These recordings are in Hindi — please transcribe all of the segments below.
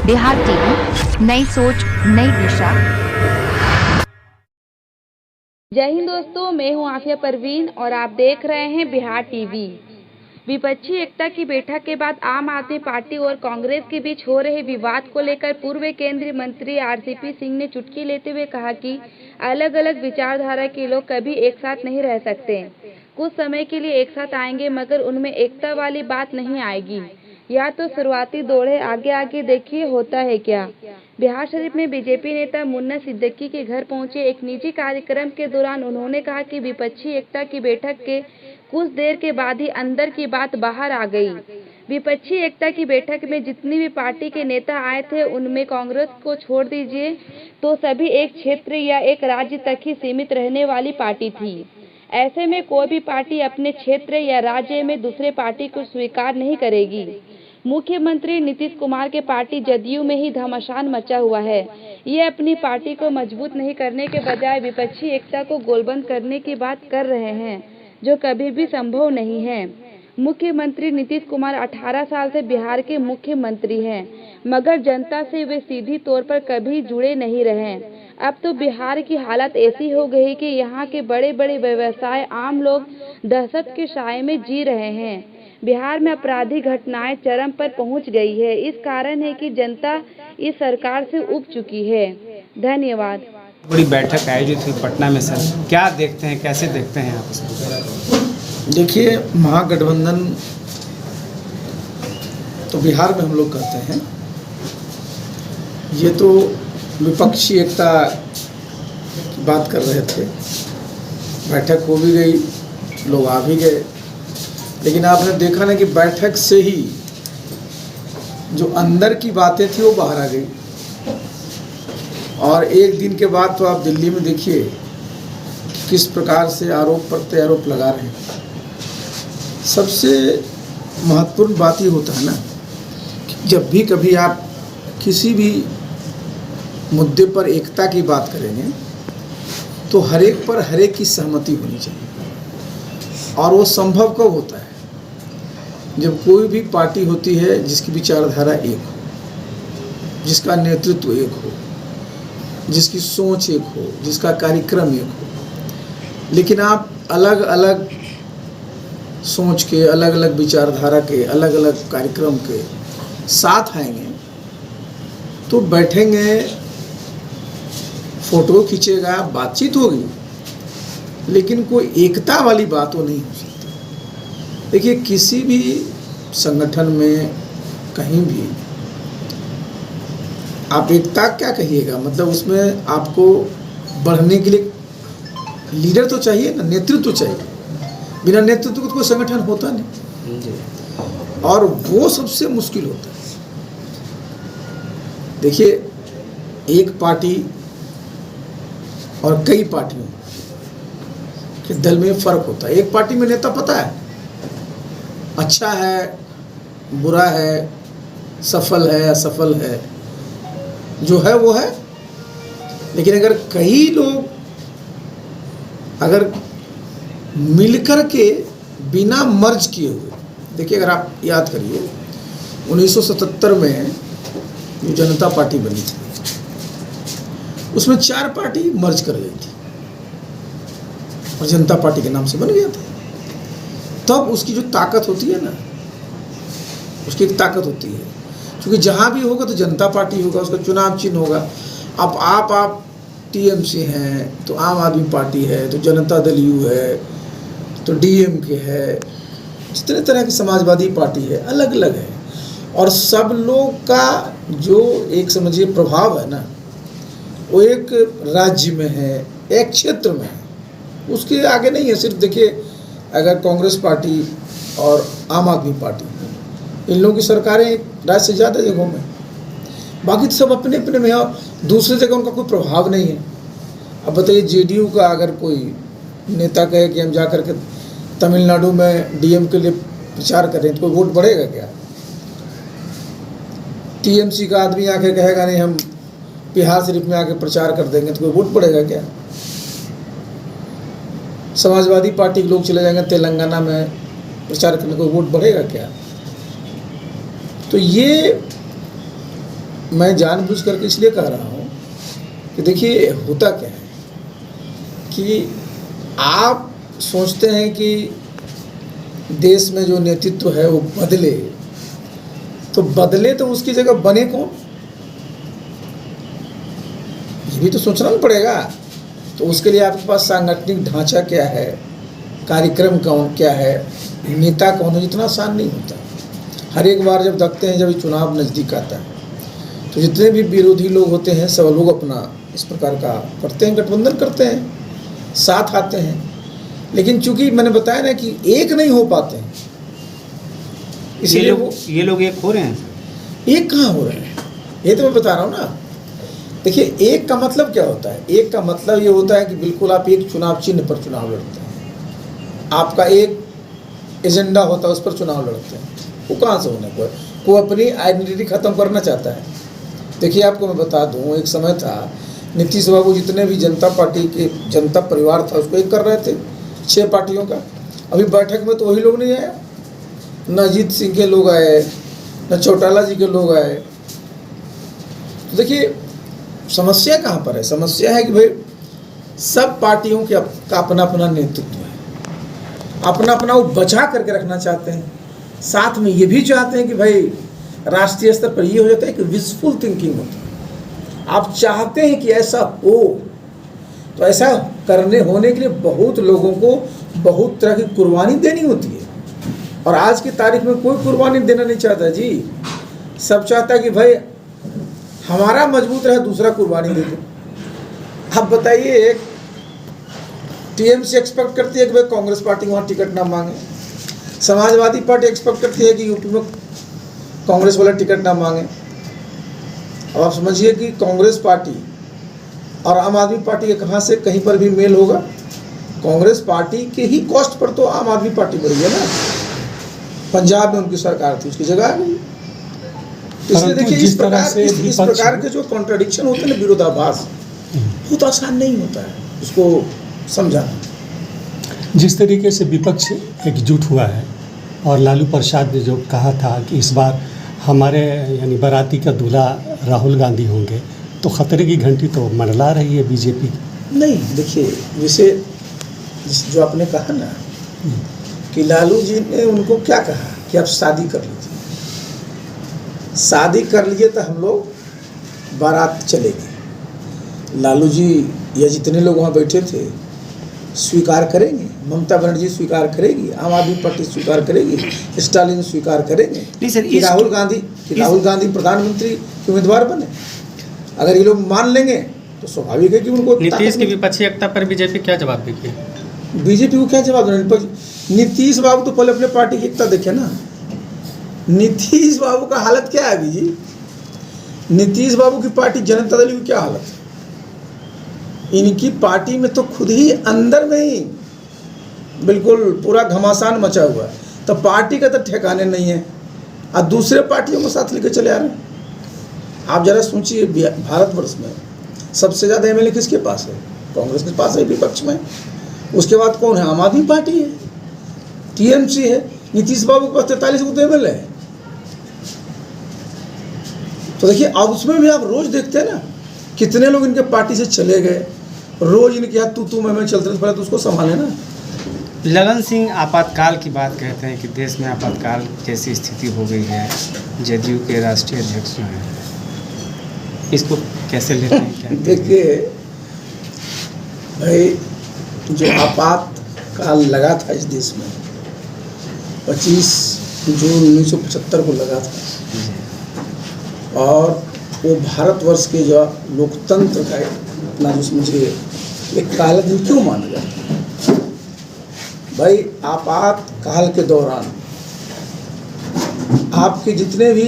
बिहार टीवी, नई सोच नई दिशा। जय हिंद दोस्तों, मैं हूं आफिया परवीन और आप देख रहे हैं बिहार टीवी। विपक्षी एकता की बैठक के बाद आम आदमी पार्टी और कांग्रेस के बीच हो रहे विवाद को लेकर पूर्व केंद्रीय मंत्री आरसीपी सिंह ने चुटकी लेते हुए कहा कि अलग अलग विचारधारा के लोग कभी एक साथ नहीं रह सकते। कुछ समय के लिए एक साथ आएंगे मगर उनमें एकता वाली बात नहीं आएगी। या तो शुरुआती दौड़े आगे आगे देखिए होता है क्या। बिहार शरीफ में बीजेपी नेता मुन्ना सिद्दीकी के घर पहुंचे एक निजी कार्यक्रम के दौरान उन्होंने कहा कि विपक्षी एकता की बैठक के कुछ देर के बाद ही अंदर की बात बाहर आ गई। विपक्षी एकता की बैठक में जितनी भी पार्टी के नेता आए थे उनमें कांग्रेस को छोड़ दीजिए तो सभी एक क्षेत्र या एक राज्य तक ही सीमित रहने वाली पार्टी थी। ऐसे में कोई भी पार्टी अपने क्षेत्र या राज्य में दूसरे पार्टी को स्वीकार नहीं करेगी। मुख्यमंत्री नीतीश कुमार के पार्टी जदयू में ही घमासान मचा हुआ है। ये अपनी पार्टी को मजबूत नहीं करने के बजाय विपक्षी एकता को गोलबंद करने की बात कर रहे हैं, जो कभी भी संभव नहीं है। मुख्यमंत्री नीतीश कुमार 18 साल से बिहार के मुख्यमंत्री हैं, मगर जनता से वे सीधी तौर पर कभी जुड़े नहीं रहे। अब तो बिहार की हालत ऐसी हो गई कि यहाँ के बड़े बड़े व्यवसाय आम लोग दहशत के साए में जी रहे हैं। बिहार में आपराधिक घटनाएं चरम पर पहुंच गई है। इस कारण है कि जनता इस सरकार से उब चुकी है। धन्यवाद। बड़ी बैठक आयोजित हुई पटना में सर, क्या देखते हैं, कैसे देखते हैं आप इसको? देखिए, महागठबंधन तो बिहार में हम लोग कहते हैं, ये तो विपक्षी एकता की बात कर रहे थे। बैठक हो भी गई, लोग आ भी गए, लेकिन आपने देखा ना कि बैठक से ही जो अंदर की बातें थी वो बाहर आ गई। और एक दिन के बाद तो आप दिल्ली में देखिए किस प्रकार से आरोप प्रत्यारोप लगा रहे हैं। सबसे महत्वपूर्ण बात ये होता है ना कि जब भी कभी आप किसी भी मुद्दे पर एकता की बात करेंगे तो हर एक पर हर एक की सहमति होनी चाहिए। और वो संभव कब होता है? जब कोई भी पार्टी होती है जिसकी विचारधारा एक हो, जिसका नेतृत्व एक हो, जिसकी सोच एक हो, जिसका कार्यक्रम एक हो। लेकिन आप अलग अलग सोच के, अलग अलग विचारधारा के, अलग अलग कार्यक्रम के साथ आएंगे तो बैठेंगे, फोटो खींचेगा, बातचीत होगी, लेकिन कोई एकता वाली बात वो नहीं हो सकती। देखिए, किसी भी संगठन में कहीं भी आप एकता क्या कहिएगा, मतलब उसमें आपको बढ़ने के लिए लीडर तो चाहिए ना, नेतृत्व चाहिए। बिना नेतृत्व को कोई संगठन होता नहीं, और वो सबसे मुश्किल होता है। देखिए, एक पार्टी और कई पार्टियों के दल में फर्क होता है। एक पार्टी में नेता पता है अच्छा है, बुरा है, सफल है, असफल है, जो है वो है। लेकिन अगर कई लोग अगर मिलकर के बिना मर्ज किए हुए, देखिए अगर आप याद करिए 1977 में जो जनता पार्टी बनी थी उसमें 4 पार्टी मर्ज कर गई थी और जनता पार्टी के नाम से बन गया था। तब उसकी जो ताकत होती है ना, उसकी एक ताकत होती है, क्योंकि जहाँ भी होगा तो जनता पार्टी होगा, उसका चुनाव चिन्ह होगा। अब आप टीएमसी हैं तो आम आदमी पार्टी है, तो जनता दल यू है, तो डीएमके है, जितने तरह की समाजवादी पार्टी है, अलग अलग है। और सब लोग का जो एक समझिए प्रभाव है ना, वो एक राज्य में है, एक क्षेत्र में है, उसके आगे नहीं है। सिर्फ देखिए, अगर कांग्रेस पार्टी और आम आदमी पार्टी, इन लोगों की सरकारें राज्य से ज़्यादा जगहों में, बाकी तो सब अपने अपने में है, दूसरी जगह उनका कोई प्रभाव नहीं है। अब बताइए, जेडीयू का अगर कोई नेता कहे कि हम जा कर के तमिलनाडु में डीएम के लिए प्रचार करें तो कोई वोट बढ़ेगा क्या? टीएमसी का आदमी आकर कहेगा नहीं हम बिहार शरीफ में आके प्रचार कर देंगे तो कोई वोट बढ़ेगा क्या? समाजवादी पार्टी के लोग चले जाएंगे तेलंगाना में प्रचार करने, कोई वोट बढ़ेगा क्या? तो ये मैं जानबूझ करके इसलिए कह रहा हूँ कि देखिए होता क्या है कि आप सोचते हैं कि देश में जो नेतृत्व है वो बदले, तो बदले तो उसकी जगह बने कौन, ये भी तो सोचना ना पड़ेगा। तो उसके लिए आपके पास सांगठनिक ढांचा क्या है, कार्यक्रम कौन क्या है, नेता कौन है, इतना आसान नहीं होता। हर एक बार जब देखते हैं, जब चुनाव नज़दीक आता है, तो जितने भी विरोधी लोग होते हैं सब लोग अपना इस प्रकार का करते हैं, गठबंधन करते हैं, साथ आते हैं। लेकिन चूंकि मैंने बताया ना कि एक नहीं हो पाते हैं, इसलिए ये लोग एक हो रहे हैं। एक कहाँ हो रहे हैं, ये तो मैं बता रहा हूँ ना। देखिए एक का मतलब क्या होता है, एक का मतलब ये होता है कि बिल्कुल आप एक चुनाव चिन्ह पर चुनाव लड़ते हैं, आपका एक एजेंडा होता है, उस पर चुनाव लड़ते हैं। वो कहाँ से होने पर वो अपनी आइडेंटिटी ख़त्म करना चाहता है। देखिए आपको मैं बता दूँ, एक समय था नीतीश बाबू जितने भी जनता पार्टी के जनता परिवार था उसको एक कर रहे थे 6 पार्टियों का। अभी बैठक में तो वही लोग नहीं आया, न अजीत सिंह के लोग आए, न चौटाला जी के लोग आए। तो देखिए समस्या कहाँ पर है, समस्या है कि भाई सब पार्टियों के का अपना अपना नेतृत्व है, अपना अपना वो बचा करके रखना चाहते हैं। साथ में ये भी चाहते हैं कि भाई राष्ट्रीय स्तर पर ये हो जाता है कि विशफुल थिंकिंग होता है, आप चाहते हैं कि ऐसा हो। तो ऐसा होने के लिए बहुत लोगों को बहुत तरह की कुर्बानी देनी होती है, और आज की तारीख में कोई कुर्बानी देना नहीं चाहता जी। सब चाहता है कि भाई हमारा मजबूत रहे, दूसरा कुर्बानी दे दे। अब बताइए, टीएमसी एक्सपेक्ट करती है कि भाई कांग्रेस पार्टी वहाँ टिकट ना मांगे, समाजवादी पार्टी एक्सपेक्ट करती है कि यूपी में कांग्रेस वाला टिकट ना मांगे। अब आप समझिए कि कांग्रेस पार्टी और आम आदमी पार्टी के कहाँ से कहीं पर भी मेल होगा। कांग्रेस पार्टी के ही कॉस्ट पर तो आम आदमी पार्टी बढ़ी है ना, पंजाब में उनकी सरकार थी, उसकी जगह आ गई। तो इसलिए देखिए इस प्रकार के जो कॉन्ट्रडिक्शन होते हैं ना, विरोधाभास, बहुत आसान नहीं होता है उसको समझाना। जिस तरीके से विपक्ष एकजुट हुआ है और लालू प्रसाद ने जो कहा था कि इस बार हमारे यानी बाराती का दूल्हा राहुल गांधी होंगे, तो खतरे की घंटी तो मंडला रही है बीजेपी। नहीं देखिए, जैसे जो आपने कहा ना कि लालू जी ने उनको क्या कहा कि आप शादी कर लीजिए, शादी कर लीजिए तो हम लोग बारात चलेंगे। लालू जी या जितने लोग वहाँ बैठे थे स्वीकार करेंगे, ममता बनर्जी स्वीकार करेगी, आम आदमी पार्टी स्वीकार करेगी, स्टालिन स्वीकार करेंगे कि राहुल गांधी प्रधानमंत्री के उम्मीदवार बने। अगर ये लोग मान लेंगे तो स्वाभाविक है कि उनको नीतीश की विपक्षी एकता पर बीजेपी क्या जवाब देगी? बीजेपी को क्या जवाब देना? नीतीश बाबू तो पहले अपने पार्टी की एकता देखे ना। नीतीश बाबू का हालत क्या है अभी जी? नीतीश बाबू की पार्टी जनता दल की क्या हालत है? इनकी पार्टी में तो खुद ही अंदर में ही बिल्कुल पूरा घमासान मचा हुआ है, तो पार्टी का तो ठिकाने नहीं है, और दूसरे पार्टियों को साथ लेकर चले आ रहे हैं। आप जरा सोचिए, भारतवर्ष में सबसे ज़्यादा एमएलए किसके पास है? कांग्रेस के पास है, विपक्ष में। उसके बाद कौन है? आम आदमी पार्टी है, टीएमसी है। नीतीश बाबू के पास 43 एमएलए है। तो देखिए, अब उसमें भी आप रोज देखते हैं ना कितने लोग इनके पार्टी से चले गए, रोज इनके यहाँ तू मैं चलते थे, पहले तो उसको संभाले ना। लगन सिंह आपातकाल की बात कहते हैं कि देश में आपातकाल जैसी स्थिति हो गई है, जदयू के राष्ट्रीय अध्यक्ष जो हैं, इसको कैसे लेते हैं? क्या देखिए भाई, जो आपातकाल लगा था इस देश में 25 जून 1975 को लगा था, और वो भारतवर्ष के जो लोकतंत्र का अपना जो समझिए एक काला दिन क्यों माना जाता है भाई? आपातकाल के दौरान आपके जितने भी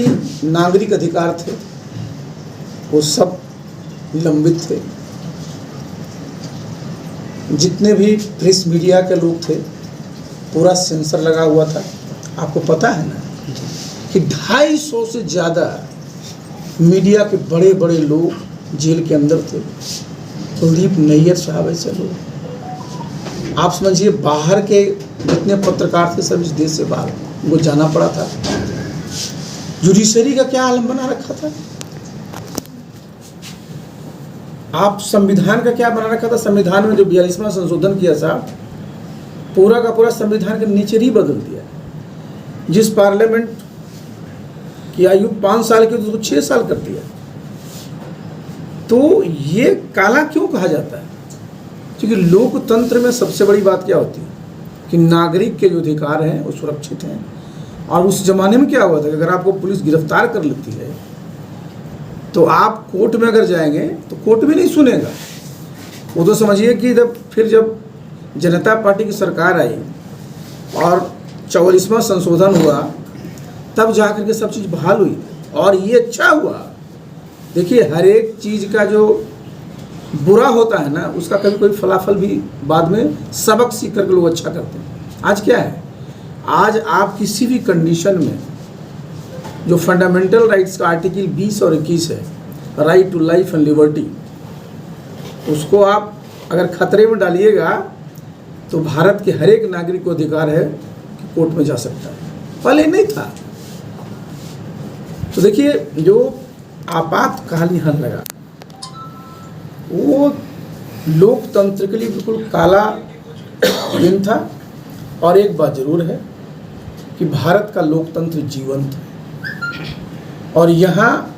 नागरिक अधिकार थे वो सब लंबित थे। जितने भी प्रेस मीडिया के लोग थे पूरा सेंसर लगा हुआ था। आपको पता है ना कि 250 से ज़्यादा मीडिया के बड़े बड़े लोग जेल के अंदर थे। कुलदीप नैयर साहब ऐसे लोग, आप समझिए बाहर के जितने पत्रकार थे सब इस देश से बाहर, उनको जाना पड़ा था। जुडिशरी का क्या आलम बना रखा था? आप संविधान का क्या बना रखा था? संविधान में जो 42वां संशोधन किया था, पूरा का पूरा संविधान का नेचर ही बदल दिया। जिस पार्लियामेंट की आयु 5 साल की, उसको 6 साल कर दिया। तो ये काला क्यों कहा जाता है? क्योंकि लोकतंत्र में सबसे बड़ी बात क्या होती है कि नागरिक के जो अधिकार हैं वो सुरक्षित हैं। और उस जमाने में क्या हुआ था कि अगर आपको पुलिस गिरफ्तार कर लेती है तो आप कोर्ट में अगर जाएंगे तो कोर्ट भी नहीं सुनेगा। वो तो समझिए कि जब जनता पार्टी की सरकार आई और 44वां संशोधन हुआ, तब जाकर के सब चीज़ बहाल हुई और ये अच्छा हुआ। देखिए, हर एक चीज़ का जो बुरा होता है ना, उसका कभी कोई फलाफल भी बाद में सबक सीख करके लोग अच्छा करते हैं। आज क्या है, आज आप किसी भी कंडीशन में जो फंडामेंटल राइट्स का आर्टिकल 20 और 21 है, right to life and liberty, उसको आप अगर खतरे में डालिएगा तो भारत के हर एक नागरिक को अधिकार है कि कोर्ट में जा सकता है। पहले नहीं था। तो देखिए, जो आपातकाल यहाँ लगा वो लोकतंत्र के लिए बिल्कुल काला दिन था। और एक बात जरूर है कि भारत का लोकतंत्र जीवंत है और यहाँ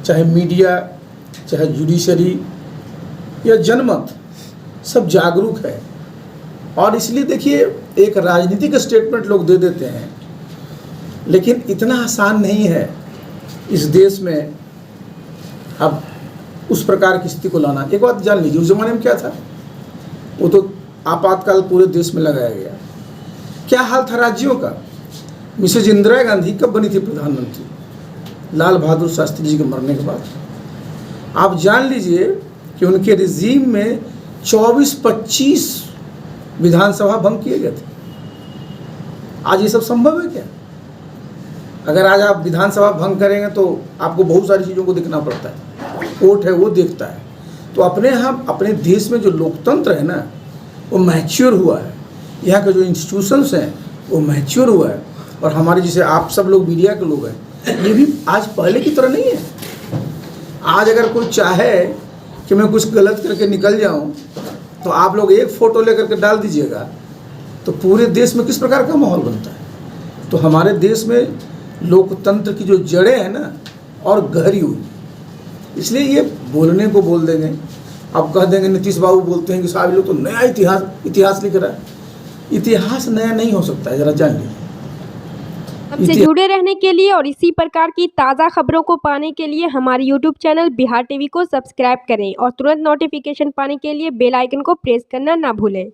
चाहे मीडिया, चाहे जुडिशरी या जनमत, सब जागरूक है। और इसलिए देखिए, एक राजनीतिक स्टेटमेंट लोग दे देते हैं, लेकिन इतना आसान नहीं है इस देश में अब उस प्रकार की स्थिति को लाना। एक बात जान लीजिए, उस जमाने में क्या था, वो तो आपातकाल पूरे देश में लगाया गया। क्या हाल था राज्यों का? मिसेज इंदिरा गांधी कब बनी थी प्रधानमंत्री? लाल बहादुर शास्त्री जी के मरने के बाद। आप जान लीजिए कि उनके रिजीम में 24-25 विधानसभा भंग किए गए थे। आज ये सब संभव है क्या? अगर आज आप विधानसभा भंग करेंगे तो आपको बहुत सारी चीज़ों को देखना पड़ता है, कोर्ट है वो देखता है। तो अपने देश में जो लोकतंत्र है ना, वो मैच्योर हुआ है। यहाँ के जो इंस्टीट्यूशंस हैं वो मैच्योर हुआ है। और हमारे जैसे आप सब लोग मीडिया के लोग हैं, ये भी आज पहले की तरह नहीं है। आज अगर कोई चाहे कि मैं कुछ गलत करके निकल जाऊं तो आप लोग एक फ़ोटो लेकर के डाल दीजिएगा तो पूरे देश में किस प्रकार का माहौल बनता है। तो हमारे देश में लोकतंत्र की जो जड़ें हैं ना, और गहरी हुई, इसलिए ये बोलने को बोल देंगे। अब कह देंगे नीतीश बाबू बोलते हैं कि साहब लोग तो नया इतिहास लिख रहा है। इतिहास नया नहीं हो सकता है, जरा जान लीजिए। हमसे जुड़े रहने के लिए और इसी प्रकार की ताज़ा खबरों को पाने के लिए हमारे YouTube चैनल बिहार टीवी को सब्सक्राइब करें और तुरंत नोटिफिकेशन पाने के लिए बेल आइकन को प्रेस करना ना भूलें।